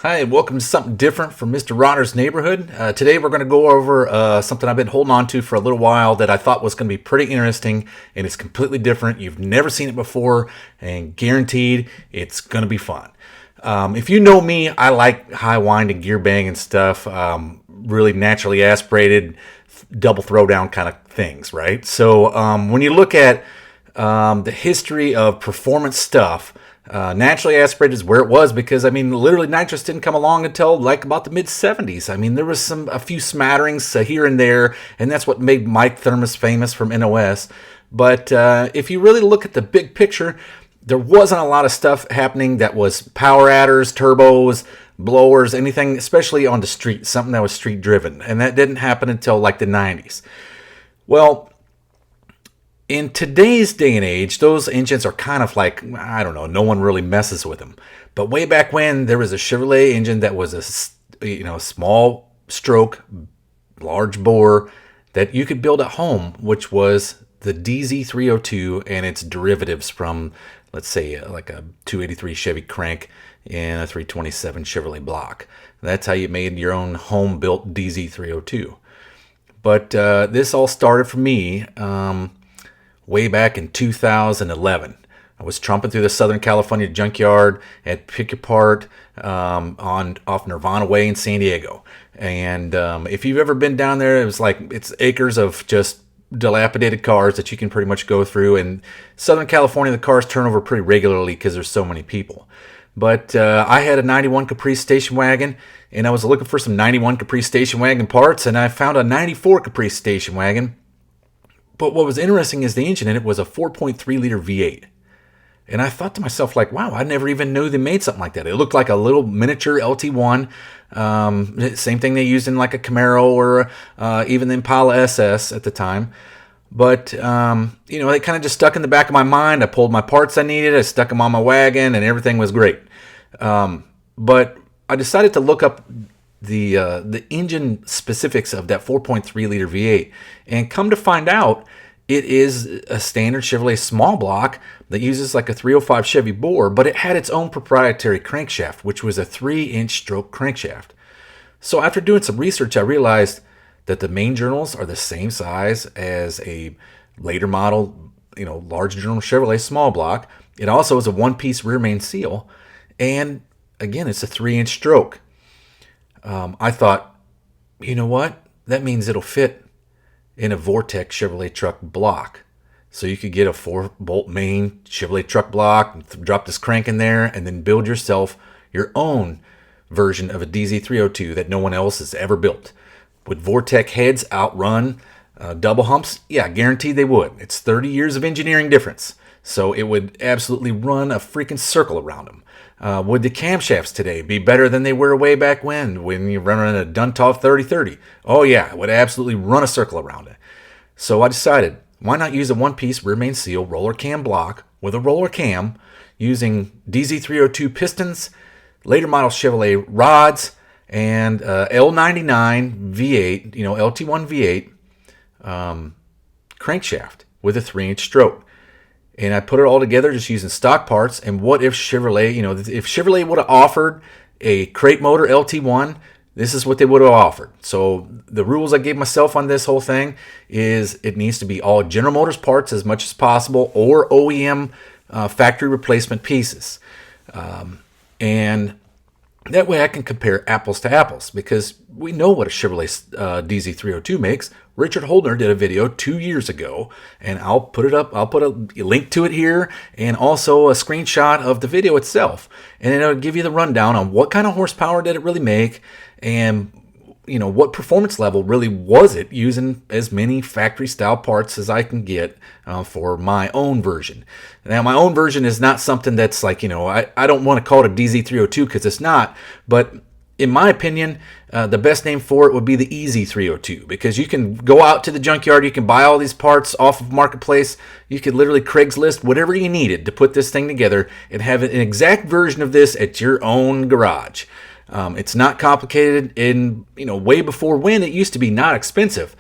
Hi, and welcome to something different from Mr. Ronner's Neighborhood. Today we're going to go over something I've been holding on to for a little while that I thought was going to be pretty interesting, and it's completely different. You've never seen it before, and guaranteed it's going to be fun. If you know me, I like high wind and gear banging stuff, really naturally aspirated, double throwdown kind of things, right? So when you look at the history of performance stuff, naturally aspirated is where it was because, I mean, literally nitrous didn't come along until like about the mid-70s. I mean, there was a few smatterings here and there, and that's what made Mike Thermos famous from NOS. But if you really look at the big picture, there wasn't a lot of stuff happening that was power adders, turbos, blowers, anything, especially on the street, something that was street driven. And that didn't happen until like the 90s. Well, in today's day and age, those engines are kind of like, I don't know, no one really messes with them. But way back when, there was a Chevrolet engine that was a small stroke, large bore that you could build at home, which was the DZ302 and its derivatives from, let's say, like a 283 Chevy crank and a 327 Chevrolet block. That's how you made your own home-built DZ302. But this all started for me way back in 2011. I was tromping through the Southern California junkyard at Pick Your Part off Nirvana Way in San Diego. And if you've ever been down there, it's acres of just dilapidated cars that you can pretty much go through. And Southern California, the cars turn over pretty regularly because there's so many people. But I had a 91 Caprice station wagon, and I was looking for some 91 Caprice station wagon parts, and I found a 94 Caprice station wagon. But what was interesting is the engine in it was a 4.3 liter V8. And I thought to myself, like, wow, I never even knew they made something like that. It looked like a little miniature LT1. Same thing they used in like a Camaro or even the Impala SS at the time. But, it kind of just stuck in the back of my mind. I pulled my parts I needed. I stuck them on my wagon, and everything was great. But I decided to look up the engine specifics of that 4.3 liter V8, and come to find out it is a standard Chevrolet small block that uses like a 305 Chevy bore, but it had its own proprietary crankshaft, which was a 3-inch stroke crankshaft. So after doing some research, I realized that the main journals are the same size as a later model, large journal Chevrolet small block. It also is a one-piece rear main seal, and again, it's a 3-inch stroke. I thought, you know what? That means it'll fit in a Vortec Chevrolet truck block. So you could get a 4-bolt main Chevrolet truck block, drop this crank in there, and then build yourself your own version of a DZ302 that no one else has ever built. Would Vortec heads outrun double humps? Yeah, guaranteed they would. It's 30 years of engineering difference. So it would absolutely run a freaking circle around them. Would the camshafts today be better than they were way back when you're running a Duntov 3030? Oh yeah, it would absolutely run a circle around it. So I decided, why not use a one-piece rear main seal roller cam block with a roller cam using DZ302 pistons, later model Chevrolet rods, and L99 V8, LT1 V8 crankshaft with a 3-inch stroke. And I put it all together just using stock parts. And what if Chevrolet, if Chevrolet would have offered a crate motor LT1, this is what they would have offered. So the rules I gave myself on this whole thing is it needs to be all General Motors parts as much as possible, or OEM factory replacement pieces. And that way I can compare apples to apples, because we know what a Chevrolet DZ302 makes. Richard Holdner did a video 2 years ago, and I'll put it up. I'll put a link to it here, and also a screenshot of the video itself. And it'll give you the rundown on what kind of horsepower did it really make, and what performance level really was it using as many factory style parts as I can get for my own version. Now, my own version is not something that's like, I don't want to call it a DZ302 because it's not, but in my opinion, the best name for it would be the EZ302, because you can go out to the junkyard, you can buy all these parts off of Marketplace, you could literally Craigslist whatever you needed to put this thing together and have an exact version of this at your own garage. It's not complicated, and way before when it used to be not expensive.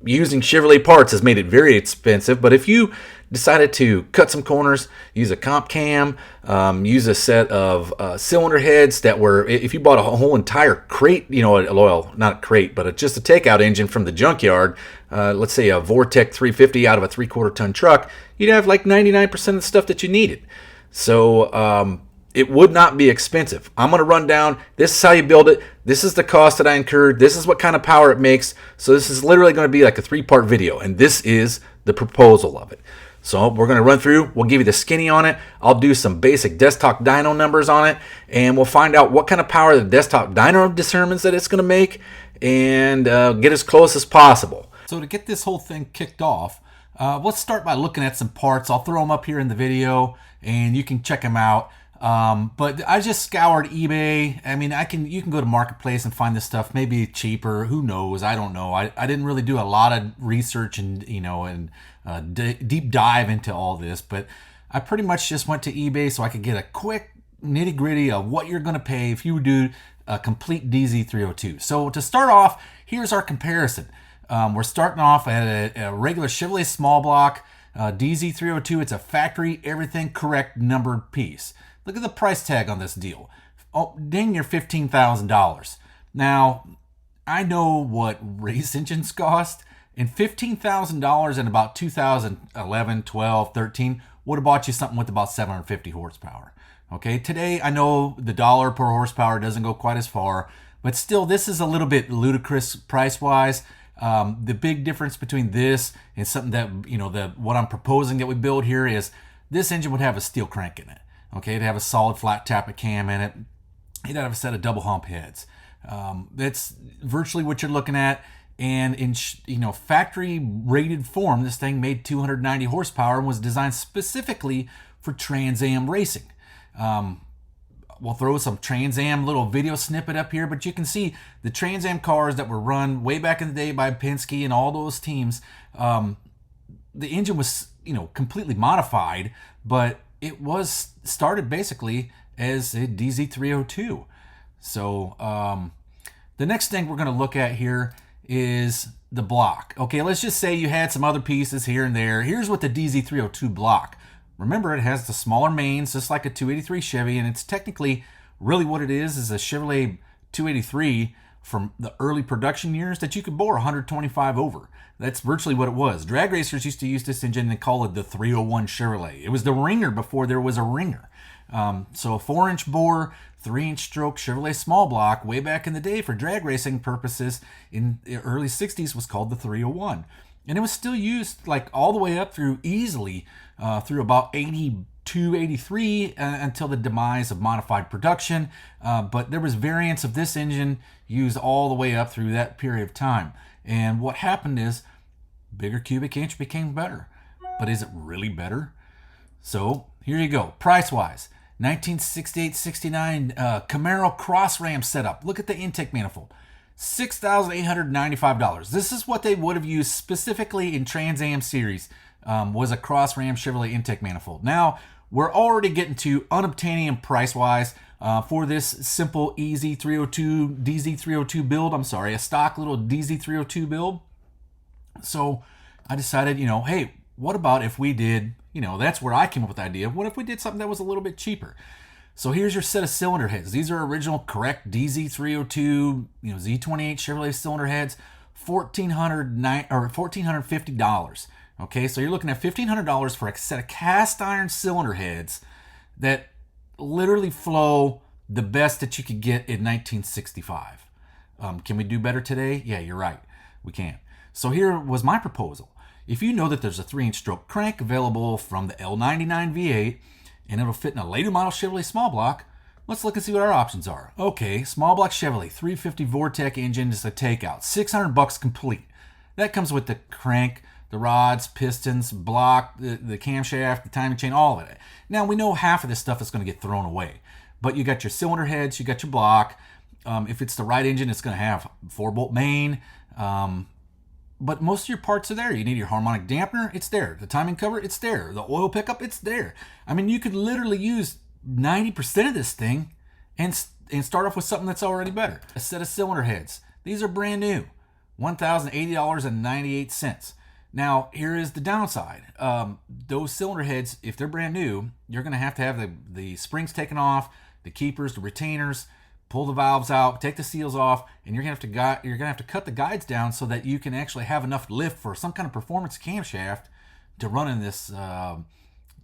Using Chevrolet parts has made it very expensive, but if you decided to cut some corners, use a comp cam, use a set of cylinder heads that were, if you bought a whole entire crate, well, not a crate, but just a takeout engine from the junkyard, let's say a Vortec 350 out of a 3/4 ton truck, you'd have like 99% of the stuff that you needed. So it would not be expensive. I'm going to run down, this is how you build it, this is the cost that I incurred, this is what kind of power it makes. So this is literally going to be like a 3-part video, and this is the proposal of it. So we're going to run through, we'll give you the skinny on it, I'll do some basic Desktop Dyno numbers on it, and we'll find out what kind of power the Desktop Dyno determines that it's going to make, and get as close as possible. So to get this whole thing kicked off, let's start by looking at some parts. I'll throw them up here in the video, and you can check them out. But I just scoured eBay. I mean, you can go to Marketplace and find this stuff maybe cheaper. Who knows? I don't know. I didn't really do a lot of research and deep dive into all this, but I pretty much just went to eBay so I could get a quick nitty gritty of what you're going to pay if you do a complete DZ302. So to start off, here's our comparison. We're starting off at a regular Chevrolet small block DZ302. It's a factory, everything correct numbered piece. Look at the price tag on this deal. Oh, dang near $15,000. Now, I know what race engines cost, and $15,000 in about 2011, 12, 13 would have bought you something with about 750 horsepower. Okay, today I know the dollar per horsepower doesn't go quite as far, but still this is a little bit ludicrous price-wise. The big difference between this and something that, what I'm proposing that we build here is this engine would have a steel crank in it. Okay, it'd have a solid flat tappet cam in it. It'd have a set of double hump heads. That's virtually what you're looking at. And in factory rated form, this thing made 290 horsepower and was designed specifically for Trans Am racing. We'll throw some Trans Am little video snippet up here, but you can see the Trans Am cars that were run way back in the day by Penske and all those teams. The engine was completely modified, but it was started basically as a DZ302. So the next thing we're going to look at here is the block. Okay, let's just say you had some other pieces here and there. Here's what the DZ302 block. Remember, it has the smaller mains, just like a 283 Chevy, and it's technically really what it is a Chevrolet 283 from the early production years that you could bore 125 over. That's virtually what it was. Drag racers used to use this engine and call it the 301 Chevrolet. It was the ringer before there was a ringer. So a 4-inch bore, 3-inch stroke Chevrolet small block way back in the day for drag racing purposes in the early 60s was called the 301. And it was still used like all the way up through easily through about 82, 83 until the demise of modified production. But there was variants of this engine used all the way up through that period of time. And what happened is bigger cubic inch became better. But is it really better? So here you go. Price-wise, 1968-69 Camaro Cross Ram setup. Look at the intake manifold. $6,895. This is what they would have used specifically in Trans Am series, was a Cross Ram Chevrolet intake manifold. Now, we're already getting to unobtainium price-wise for this simple DZ302 build. A stock little DZ302 build. So I decided, hey, what about if we did, that's where I came up with the idea. What if we did something that was a little bit cheaper? So here's your set of cylinder heads. These are original, correct DZ302, Z28 Chevrolet cylinder heads, $1,450. Okay, so you're looking at $1,500 for a set of cast iron cylinder heads that literally flow the best that you could get in 1965. Can we do better today? Yeah, you're right. We can. So here was my proposal. If you know that there's a 3-inch stroke crank available from the L99 V8, and it'll fit in a later model Chevrolet small block, Let's look and see what our options are. Okay, Small Block Chevy 350 Vortec engine is a takeout. 600 bucks complete. That comes with the crank, the rods, pistons, block, the camshaft, the timing chain, all of it. Now, we know half of this stuff is going to get thrown away. But you got your cylinder heads, you got your block. If it's the right engine, it's going to have 4-bolt main. But most of your parts are there. You need your harmonic dampener, it's there. The timing cover, it's there. The oil pickup, it's there. I mean, you could literally use 90% of this thing and start off with something that's already better. A set of cylinder heads. These are brand new. $1,080.98. Now, here is the downside. Those cylinder heads, if they're brand new, you're going to have the springs taken off, the keepers, the retainers, pull the valves out, take the seals off, and you're going to have to cut the guides down so that you can actually have enough lift for some kind of performance camshaft to run in this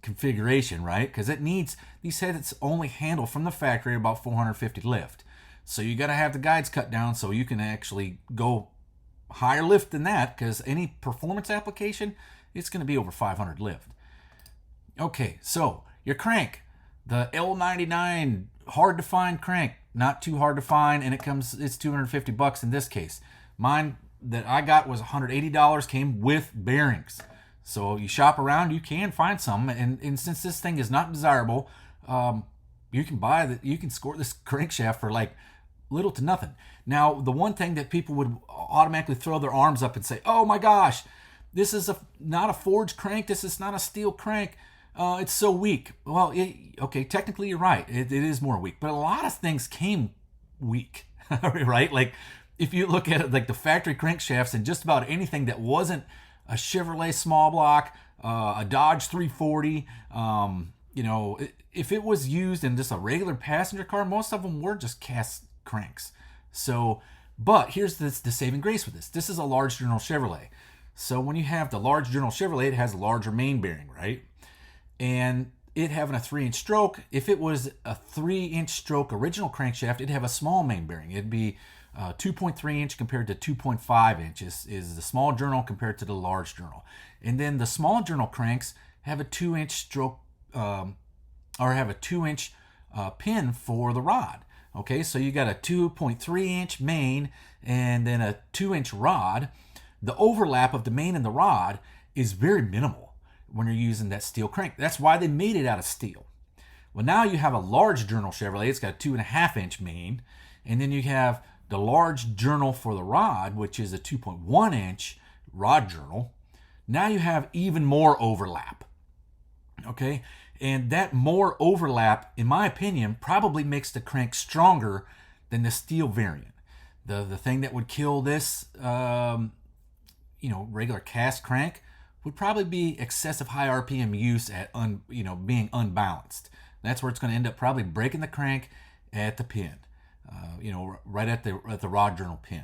configuration, right? Because it needs, these heads only handle from the factory about 450 lift. So you got to have the guides cut down so you can actually go higher lift than that, because any performance application, it's going to be over 500 lift. Okay, so your crank, the L99 hard to find crank, not too hard to find, and it's 250 bucks in this case. Mine that I got was $180, came with bearings. So you shop around, you can find some, and since this thing is not desirable, you can score this crankshaft for like little to nothing. Now, the one thing that people would automatically throw their arms up and say, oh my gosh, this is not a forged crank, this is not a steel crank, it's so weak. Well, okay, technically you're right, it is more weak, but a lot of things came weak, right? Like, if you look at it, like the factory crankshafts and just about anything that wasn't a Chevrolet small block, a Dodge 340, if it was used in just a regular passenger car, most of them were just cast cranks. So, but here's the saving grace with this. This is a large journal Chevrolet. So when you have the large journal Chevrolet, it has a larger main bearing, right? And it having a 3-inch stroke, if it was a 3-inch stroke original crankshaft, it'd have a small main bearing. It'd be 2.3 inch compared to 2.5 inches is the small journal compared to the large journal. And then the small journal cranks have a 2-inch stroke or have a 2-inch pin for the rod. Okay, so you got a 2.3 inch main and then a 2-inch rod. The overlap of the main and the rod is very minimal when you're using that steel crank. That's why they made it out of steel. Well, now you have a large journal Chevrolet. It's got a 2.5 inch main, and then you have the large journal for the rod, which is a 2.1 inch rod journal. Now you have even more overlap. Okay, and that more overlap, in my opinion, probably makes the crank stronger than the steel variant. The thing that would kill this, regular cast crank would probably be excessive high RPM use at being unbalanced. That's where it's going to end up probably breaking the crank at the pin, right at the rod journal pin.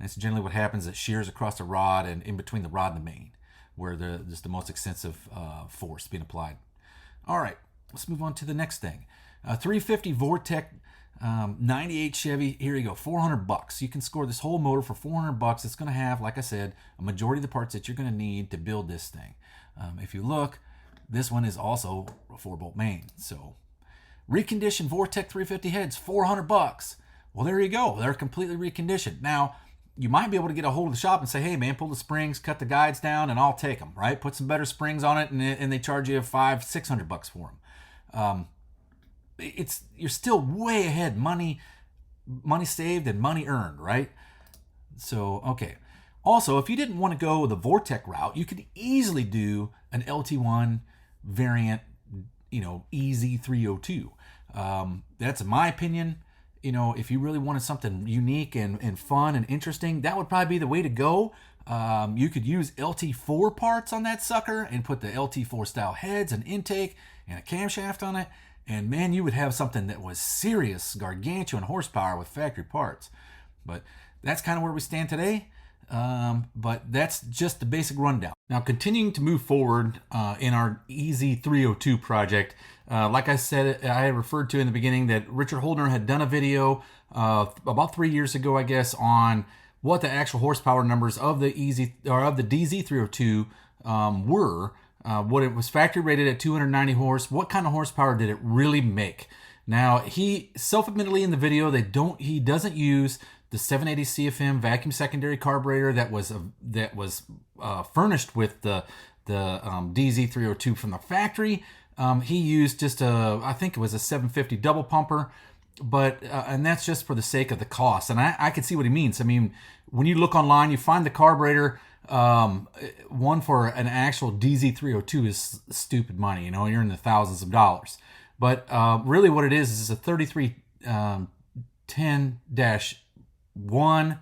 That's generally what happens. It shears across the rod and in between the rod and the main, where there's the most extensive force being applied. All right, let's move on to the next thing. 350 Vortec 98 Chevy. Here you go, 400 bucks. You can score this whole motor for 400 bucks. It's going to have, like I said, a majority of the parts that you're going to need to build this thing. If you look, this one is also a 4-bolt main. So, reconditioned Vortec 350 heads, 400 bucks. Well, there you go. They're completely reconditioned. Now, you might be able to get a hold of the shop and say, hey man, pull the springs, cut the guides down, and I'll take them, right? Put some better springs on it, and they charge you $500-600 bucks for them. You're still way ahead. Money saved and money earned, right? So, okay. Also, if you didn't want to go the Vortec route, you could easily do an LT1 variant, DZ302. That's in my opinion. If you really wanted something unique and fun and interesting, that would probably be the way to go. You could use LT4 parts on that sucker and put the LT4 style heads and intake and a camshaft on it. And man, you would have something that was serious, gargantuan horsepower with factory parts. But that's kind of where we stand today. But that's just the basic rundown. Now, continuing to move forward in our DZ302 project, like I said, I referred to in the beginning that Richard Holdner had done a video about 3 years ago, I guess, on what the actual horsepower numbers of the DZ302 were. What it was factory rated at 290 horse. What kind of horsepower did it really make? Now, he self-admittedly in the video he doesn't use the 780 CFM vacuum secondary carburetor that was furnished with the DZ302 from the factory. He used just I think it was a 750 double pumper, but and that's just for the sake of the cost. And I can see what he means. I mean, when you look online, you find the carburetor. One for an actual DZ302 is stupid money. You know, you're in the thousands of dollars. But really, what it is a 3310-1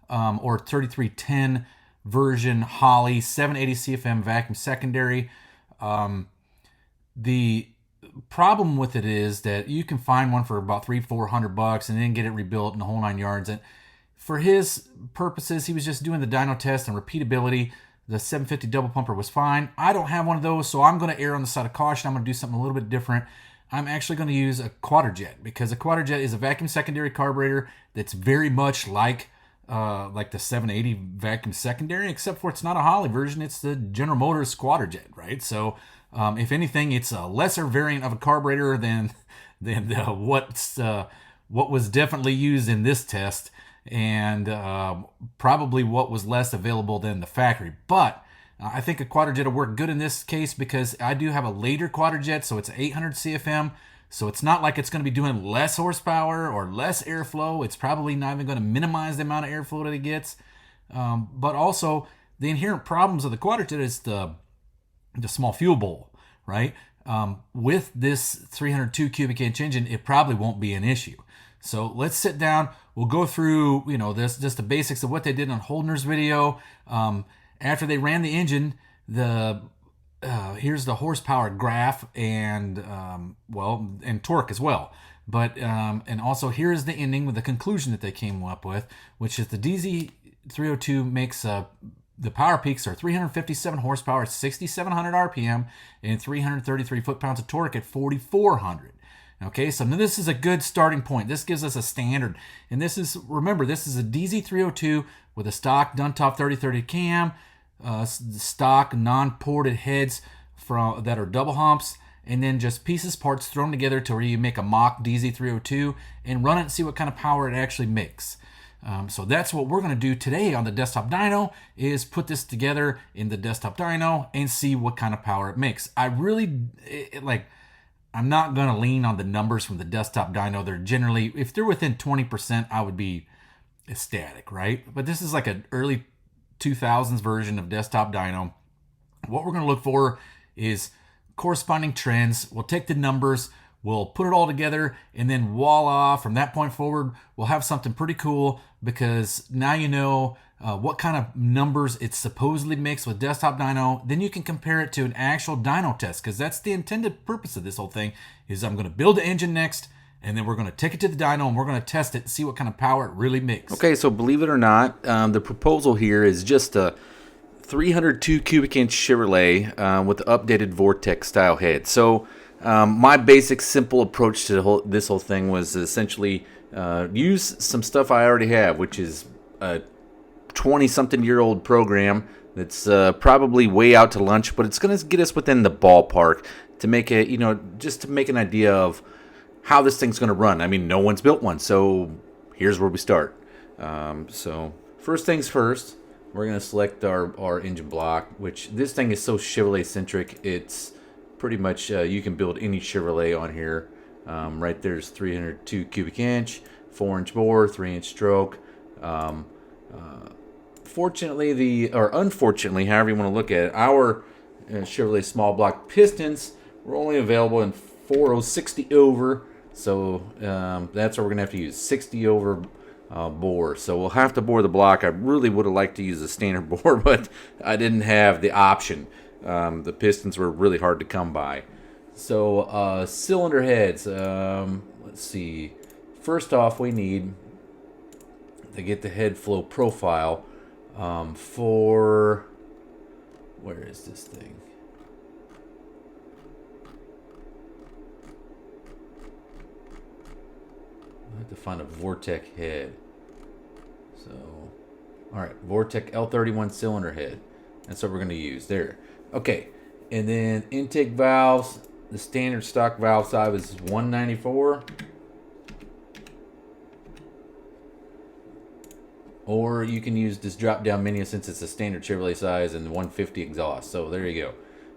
or 3310 version Holley 780 CFM vacuum secondary. The problem with it is that you can find one for about $300-400 and then get it rebuilt in the whole 9 yards. And for his purposes, he was just doing the dyno test and repeatability. The 750 double pumper was fine. I don't have one of those, so I'm going to err on the side of caution. I'm going to do something a little bit different. I'm actually going to use a Quadrajet, because a Quadrajet is a vacuum secondary carburetor that's very much like the 780 vacuum secondary, except for it's not a Holley version. It's the General Motors Quadrajet, right? So if anything, it's a lesser variant of a carburetor than what was definitely used in this test, and probably what was less available than the factory. But I think a Quadrajet will work good in this case, because I do have a later Quadrajet, so it's 800 CFM. So it's not like it's going to be doing less horsepower or less airflow. It's probably not even going to minimize the amount of airflow that it gets. But also, the inherent problems of the Quadrajet is the small fuel bowl, right? With this 302 cubic inch engine, it probably won't be an issue. So let's sit down. We'll go through, this just the basics of what they did on Holdner's video. After they ran the engine, here's the horsepower graph and and torque as well. But and also here's the ending with the conclusion that they came up with, which is the DZ302 makes the power peaks are 357 horsepower at 6,700 RPM and 333 foot-pounds of torque at 4,400. Okay, so now this is a good starting point. This gives us a standard. And remember, this is a DZ302 with a stock Duntop 3030 cam, stock non-ported heads that are double humps, and then just parts thrown together to where you make a mock DZ302 and run it and see what kind of power it actually makes. So that's what we're going to do today on the Desktop Dyno, is put this together in the Desktop Dyno and see what kind of power it makes. I'm not going to lean on the numbers from the Desktop Dyno. They're generally, if they're within 20%, I would be ecstatic, right? But this is like an early 2000s version of Desktop Dyno. What we're going to look for is corresponding trends. We'll take the numbers, we'll put it all together, and then voila, from that point forward, we'll have something pretty cool, because now you know what kind of numbers it supposedly makes with Desktop Dyno. Then you can compare it to an actual dyno test, because that's the intended purpose of this whole thing. Is I'm going to build the engine next, and then we're going to take it to the dyno and we're going to test it and see what kind of power it really makes. Okay, so believe it or not, the proposal here is just a 302 cubic inch Chevrolet with the updated Vortex style head. So my basic simple approach to this whole thing was essentially use some stuff I already have, which is a 20-something-year-old program that's probably way out to lunch, but it's going to get us within the ballpark to make it, just to make an idea of how this thing's going to run. I mean, no one's built one, so here's where we start. So first things first, we're going to select our engine block, which this thing is so Chevrolet-centric, it's pretty much you can build any Chevrolet on here. Right there's 302 cubic inch, 4-inch bore, 3-inch stroke. Fortunately, or unfortunately, however you want to look at it, our Chevrolet small block pistons were only available in 4060 over, so that's what we're gonna have to use, 60 over bore. So we'll have to bore the block. I really would have liked to use a standard bore, but I didn't have the option. The pistons were really hard to come by. So cylinder heads. Let's see. First off, we need to get the head flow profile for, where is this thing? I have to find a Vortex head. So, all right, Vortex L31 cylinder head. That's what we're going to use there. Okay, and then intake valves. The standard stock valve size is 194. Or you can use this drop-down menu since it's a standard Chevrolet size and 150 exhaust. So there you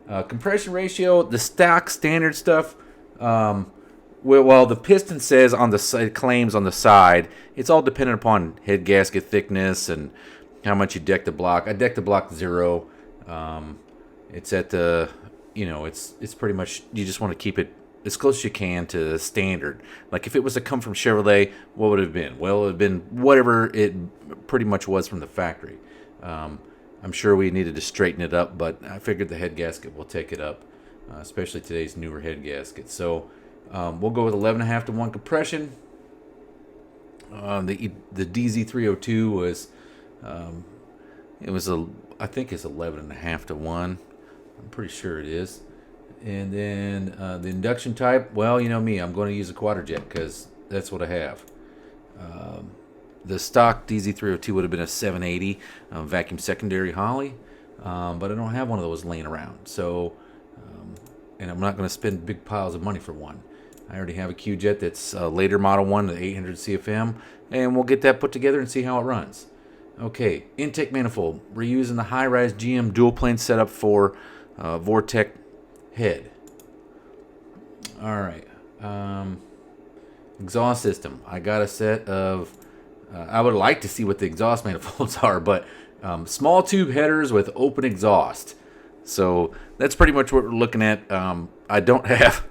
go. Compression ratio, the stock standard stuff. Well, the piston says on the side, claims on the side, it's all dependent upon head gasket thickness and how much you deck the block. I decked the block 0. It's at the, it's pretty much, you just want to keep it as close as you can to the standard. Like if it was to come from Chevrolet, what would it have been? Well, it would have been whatever it pretty much was from the factory. I'm sure we needed to straighten it up, but I figured the head gasket will take it up, especially today's newer head gasket. So we'll go with 11.5 to 1 compression. The DZ302 was, I think it's 11.5 to 1. I'm pretty sure it is. And then the induction type, well, you know me, I'm going to use a quadrajet because that's what I have. The stock DZ302 would have been a 780 vacuum secondary Holley, but I don't have one of those laying around. So, and I'm not going to spend big piles of money for one. I already have a Q-Jet that's a later model one, the 800 CFM, and we'll get that put together and see how it runs. Okay, intake manifold. We're using the high-rise GM dual plane setup for Vortec head. All right. Exhaust system. I got a set of, I would like to see what the exhaust manifolds are, but small tube headers with open exhaust. So that's pretty much what we're looking at. I don't have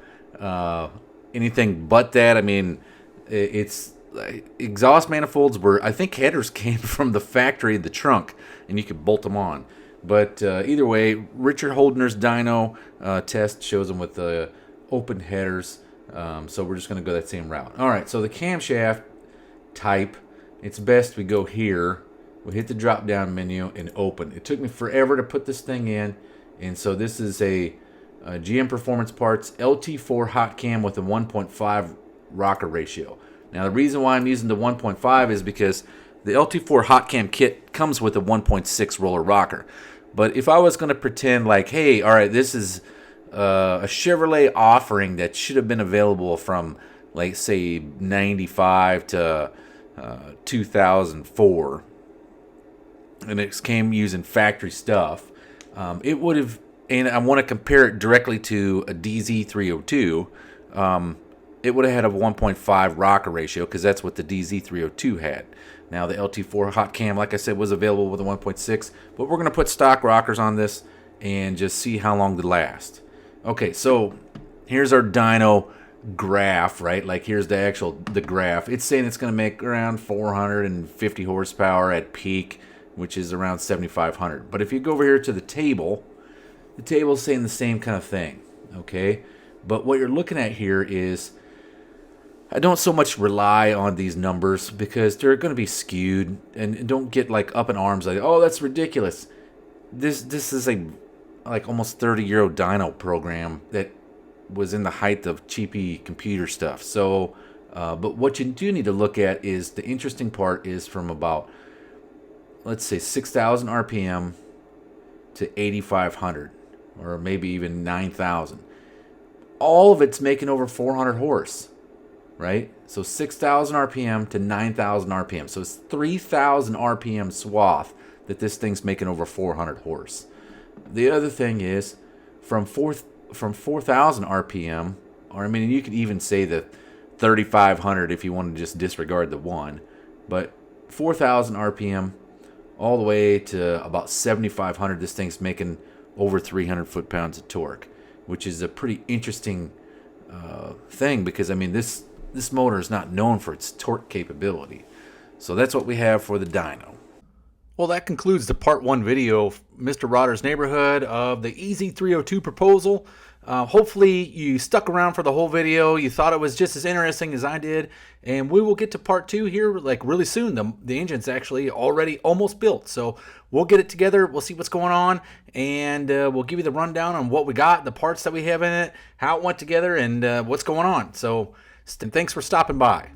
anything but that. I mean, it's exhaust manifolds were, I think headers came from the factory, the trunk, and you could bolt them on. But either way, Richard Holdner's dyno test shows them with the open headers. So we're just going to go that same route. All right, so the camshaft type, it's best we go here. We hit the drop-down menu and open. It took me forever to put this thing in. And so this is a GM Performance Parts LT4 hot cam with a 1.5 rocker ratio. Now, the reason why I'm using the 1.5 is because the LT4 hot cam kit comes with a 1.6 roller rocker. But if I was going to pretend like, hey, all right, this is a Chevrolet offering that should have been available from, like, say, 95 to 2004, and it came using factory stuff, it would have, and I want to compare it directly to a DZ302, it would have had a 1.5 rocker ratio because that's what the DZ302 had. Now, the LT4 hot cam, like I said, was available with a 1.6, but we're going to put stock rockers on this and just see how long they last. Okay, so here's our dyno graph, right? Like, here's the graph. It's saying it's going to make around 450 horsepower at peak, which is around 7,500. But if you go over here to the table's saying the same kind of thing, okay? But what you're looking at here is, I don't so much rely on these numbers because they're going to be skewed, and don't get like up in arms like, oh, that's ridiculous. This is a like almost 30-year-old dyno program that was in the height of cheapy computer stuff. So, but what you do need to look at is the interesting part is from about, let's say, 6,000 RPM to 8,500, or maybe even 9,000. All of it's making over 400 horse. Right? So 6,000 RPM to 9,000 RPM. So it's 3,000 RPM swath that this thing's making over 400 horse. The other thing is from 4,000 RPM, or I mean, you could even say that 3,500 if you want to just disregard the 1, but 4,000 RPM all the way to about 7,500, this thing's making over 300 foot-pounds of torque, which is a pretty interesting thing because, I mean, this motor is not known for its torque capability. So that's what we have for the dyno. Well, that concludes the part 1 video of Mr. Rodder's neighborhood of the EZ302 proposal. Hopefully you stuck around for the whole video. You thought it was just as interesting as I did. And we will get to part 2 here like really soon. The engine's actually already almost built. So we'll get it together. We'll see what's going on. And we'll give you the rundown on what we got, the parts that we have in it, how it went together, and what's going on. So thanks for stopping by.